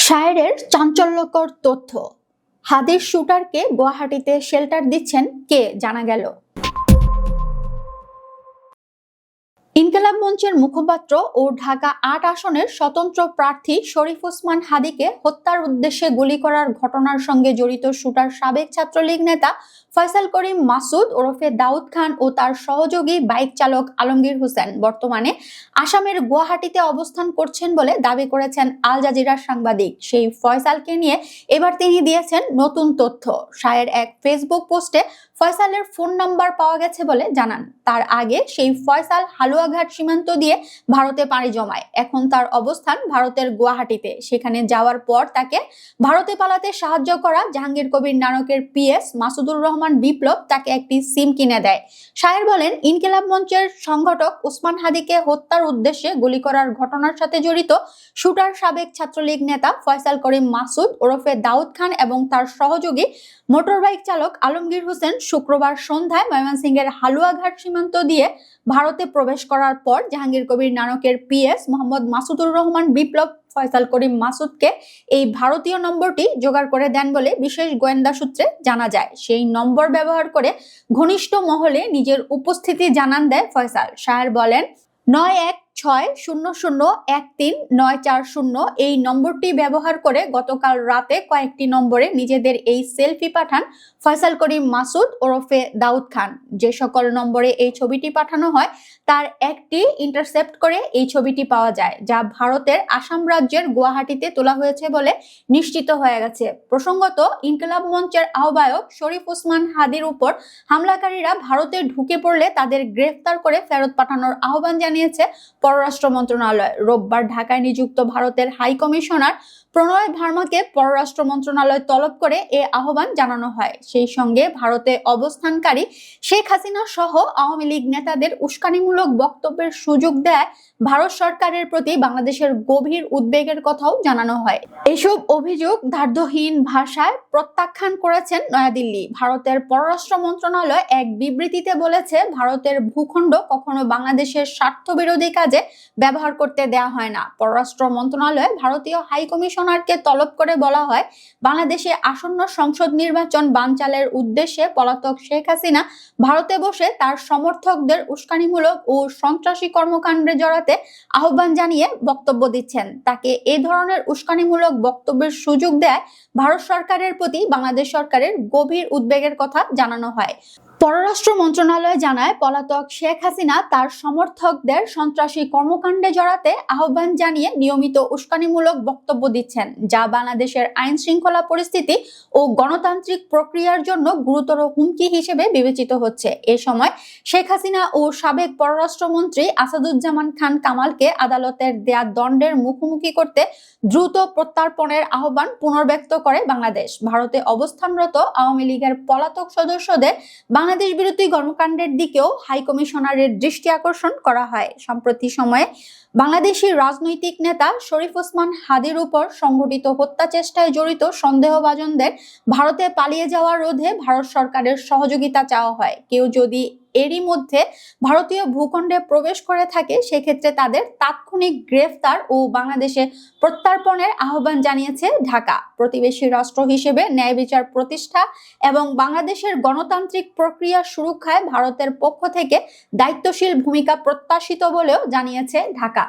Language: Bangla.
শায়েরের চাঞ্চল্যকর তথ্য, হাদির শুটারকে গুয়াহাটিতে শেল্টার দিচ্ছেন কে জানা গেল। ইনকিলাব মঞ্চের মুখপাত্র ও ঢাকা ৮ আসনের স্বতন্ত্র প্রার্থী শরীফ ওসমান হাদিকে হত্যার উদ্দেশ্যে গুলি করার ঘটনার সঙ্গে জড়িত শুটার সাবেক ছাত্রলীগ নেতা ফয়সাল করিম মাসুদ ওরফে দাউদ খান ও তার সহযোগী বাইক চালক আলমগীর হোসেন বর্তমানে আসামের গুয়াহাটিতে অবস্থান করছেন বলে দাবি করেছেন আল জাজিরার সাংবাদিক। সেই ফয়সালকে নিয়ে এবার তিনি দিয়েছেন নতুন তথ্য। শায়ের এক ফেসবুক পোস্টে ফয়সালের ফোন নাম্বার পাওয়া গেছে বলে জানান। তার আগে সেই ফয়সাল হালুয়াঘাট সীমান্ত দিয়ে ভারতে পাড়ি জমায়। এখন তার অবস্থান ভারতের গুয়াহাটিতে। সেখানে যাওয়ার পর তাকে ভারতে পালাতে সাহায্য করা জাহাঙ্গীর কবির নানকের পিএস মাসুদুর রহমান বিপ্লব তাকে একটি সিম কিনে দেয়। শায়ের বলেন, ইনকিলাব মঞ্চের সংগঠক ওসমান হাদিকে হত্যার উদ্দেশ্যে গুলি করার ঘটনার সাথে জড়িত শুটার সাবেক ছাত্রলীগ নেতা ফয়সাল করিম মাসুদ ওরফে দাউদ খান এবং তার সহযোগী মোটরবাইক চালক আলমগীর হোসেন শুক্রবার সন্ধ্যায় ময়মনসিংহের হালুয়াঘাট সীমান্ত দিয়ে ভারতে প্রবেশ করার পর জাহাঙ্গীর কবির নানকের পিএস মোহাম্মদ মাসুদুর রহমান বিপ্লব ফয়সাল করিম মাসুদকে এই ভারতীয় নম্বরটি জোগাড় করে দেন বলে বিশেষ গোয়েন্দা সূত্রে জানা যায়। সেই নম্বর ব্যবহার করে ঘনিষ্ঠ মহলে নিজের উপস্থিতি জানান দেয় ফয়সাল। শায়ের বলেন, 9160013940 এই নম্বরটি ব্যবহার করে গতকাল রাতে কয়েকটি নম্বরে নিজেদের এই সেলফি পাঠান ফয়সাল করিম মাসুদ ওরফে দাউদ খান। যে সকল নম্বরে এই ছবিটি পাঠানো হয় তার একটি ইন্টারসেপ্ট করে এই ছবিটি পাওয়া যায়, যা ভারতের আসাম রাজ্যের গুয়াহাটিতে তোলা হয়েছে বলে নিশ্চিত হয়ে গেছে। প্রসঙ্গত, ইনকিলাব মঞ্চের আহ্বায়ক শরীফ ওসমান হাদির উপর হামলাকারীরা ভারতে ঢুকে পড়লে তাদের গ্রেফতার করে ফেরত পাঠানোর আহ্বান জানিয়েছে পররাষ্ট্র মন্ত্রণালয়। রোববার ঢাকায় নিযুক্ত ভারতের হাই কমিশনার প্রণয় ভার্মাকে পররাষ্ট্র মন্ত্রণালয় তলব করে এ আহ্বান জানানো হয়। সেই সঙ্গে ভারতে অবস্থানকারী শেখ হাসিনা সহ আওয়ামী লীগ নেতাদের উস্কানিমূলক বক্তব্যের সুযোগ দেয় ভারত সরকারের প্রতি বাংলাদেশের গভীর উদ্বেগের কথাও জানানো হয়। এসব অভিযোগ দ্ব্যর্থহীন ভাষায় প্রত্যাখ্যান করেছেন নয়াদিল্লি। ভারতের পররাষ্ট্র মন্ত্রণালয় এক বিবৃতিতে বলেছে, ভারতের ভূখণ্ড কখনো বাংলাদেশের স্বার্থ বিরোধী কাজে ব্যবহার করতে দেওয়া হয় না। পররাষ্ট্র মন্ত্রণালয়ে ভারতীয় হাই কমিশনারকে তলব করে বলা হয়, বাংলাদেশে আসন্ন সংসদ নির্বাচন বানচালের উদ্দেশ্যে পলাতক শেখ হাসিনা ভারতে বসে তার সমর্থকদের উস্কানিমূলক ও সন্ত্রাসী কর্মকাণ্ডে জড়াতে আহ্বান জানিয়ে বক্তব্য দিচ্ছেন। তাকে এ ধরনের উস্কানিমূলক বক্তব্যের সুযোগ দেয় ভারত সরকারের প্রতি বাংলাদেশ সরকারের গভীর উদ্বেগের কথা জানানো হয়। পররাষ্ট্র মন্ত্রণালয় জানায়, পলাতক শেখ হাসিনা তার সমর্থকদের সন্ত্রাসী কর্মকাণ্ডে জড়াতে আহ্বান জানিয়ে নিয়মিত উস্কানিমূলক বক্তব্য দিচ্ছেন, যা বাংলাদেশের আইন শৃঙ্খলা পরিস্থিতি ও গণতান্ত্রিক প্রক্রিয়ার জন্য গুরুতর হুমকি হিসেবে বিবেচিত হচ্ছে। এ সময় শেখ হাসিনা ও সাবেক পররাষ্ট্রমন্ত্রী আসাদুজ্জামান খান কামালকে আদালতের দেয়া দণ্ডের মুখোমুখি করতে দ্রুত প্রত্যর্পণের আহ্বান পুনর্ব্যক্ত করে বাংলাদেশ। ভারতে অবস্থানরত আওয়ামী লীগের পলাতক সদস্যদের বাংলাদেশ বিরোধী কর্মকাণ্ডের দিকেও হাই কমিশনারের দৃষ্টি আকর্ষণ করা হয়। সম্প্রতি সময়ে বাংলাদেশি রাজনৈতিক নেতা শরীফ ওসমান হাদির উপর সংঘটিত হত্যা চেষ্টায় জড়িত সন্দেহভাজনদের ভারতে পালিয়ে যাওয়া রোধে ভারত সরকারের সহযোগিতা চাওয়া হয়। কেউ যদি এরই মধ্যে ভারতীয় ভূখণ্ডে প্রবেশ করে থাকে, সেক্ষেত্রে তাদের তাৎক্ষণিক গ্রেফতার ও বাংলাদেশে প্রত্যর্পণের আহ্বান জানিয়েছে ঢাকা। প্রতিবেশী রাষ্ট্র হিসেবে ন্যায় বিচার প্রতিষ্ঠা এবং বাংলাদেশের গণতান্ত্রিক প্রক্রিয়া সুরক্ষায় ভারতের পক্ষ থেকে দায়িত্বশীল ভূমিকা প্রত্যাশিত বলেও জানিয়েছে ঢাকা।